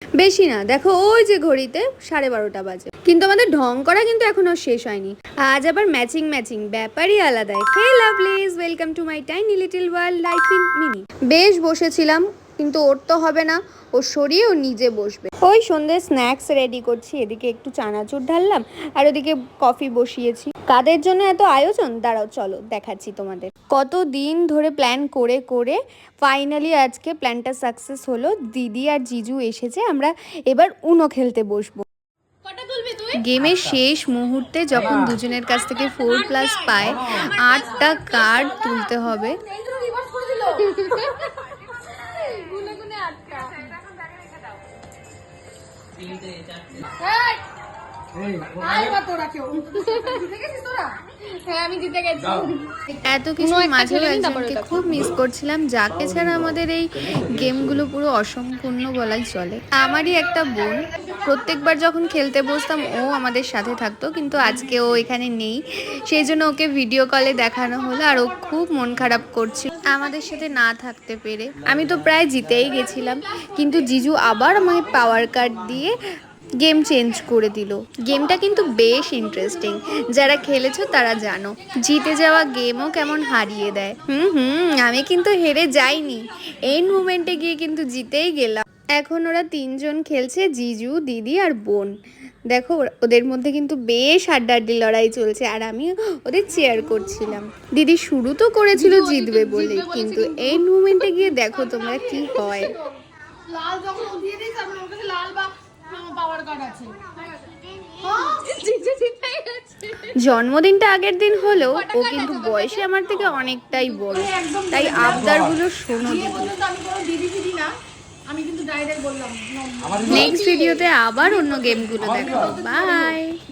বেশি না, দেখো ওই যে ঘড়িতে 12:30 বাজে, কিন্তু আমাদের ঢং করা কিন্তু এখনো শেষ হয়নি। আজ আবার ম্যাচিং ম্যাচিং, ব্যাপারই আলাদা। Hey lovelies, welcome to my tiny little world life in mini. বেশ বসেছিলাম, কিন্তু ওর তো হবে না, ও সরিয়ে ও নিজে বসবে। ওই সন্ধ্যে স্ন্যাক্স রেডি করছি, এদিকে একটু চানাচুর ঢাললাম আর ওদিকে কফি বসিয়েছি। কাদের জন্য এত আয়োজন দাঁড়াও চলো দেখাচ্ছি তোমাদের। কত দিন ধরে প্ল্যান করে করে ফাইনালি আজকে প্ল্যানটা সাকসেস হলো। দিদি আর জিজু এসেছে, আমরা এবার উনো খেলতে বসবো। গেমের শেষ মুহূর্তে যখন দুজনের কাছ থেকে 4+ পায়, 8টা কার্ড তুলতে হবে। এত কিছু মাঝে একজনকে খুব মিস করছিলাম, যাকে ছাড়া আমাদের এই গেমগুলো পুরো অসম্পূর্ণ বলাই চলে। আমারই একটা বোন, প্রত্যেকবার যখন খেলতে বসতাম ও আমাদের সাথে থাকতো, কিন্তু আজকে ও এখানে নেই, সেই জন্য ওকে ভিডিও কলে দেখানো হলো আর ও খুব মন খারাপ করছিল আমাদের সাথে না থাকতে পেরে। আমি তো প্রায় জিতেই গেছিলাম, কিন্তু জিজু আবার আমায় পাওয়ার কার্ড দিয়ে গেম চেঞ্জ করে দিল। গেমটা কিন্তু বেশ ইন্টারেস্টিং, যারা খেলেছো তারা জানো জিতে যাওয়া গেমও কেমন হারিয়ে দেয়। আমি কিন্তু হেরে যাইনি, এন্ড মুমেন্টে গিয়ে কিন্তু জিতেই গেলাম। এখন ওরা 3জন খেলছে, জিজু, দিদি আর বোন। দেখো ওদের মধ্যে কিন্তু বেশ হাড্ডাহাড্ডি লড়াই চলছে, আর আমি ওদের চেয়ার করছিলাম। দিদি শুরু তো করেছিল জিতবে বলে, কিন্তু এন্ড মুমেন্টে গিয়ে দেখো তোমরা কি হয়। লাল যখন দিয়ে দিই তারপর ওর কাছে লাল বা পাওয়ার কার্ড আছে। জন্মদিনটা আগের দিন হলেও ও কিন্তু বয়সে আমার থেকে অনেকটাই বড়, তাই আবদারগুলো শোনো। নেক্সট ভিডিওতে আবার অন্য গেমগুলো দেখাবো। বাই।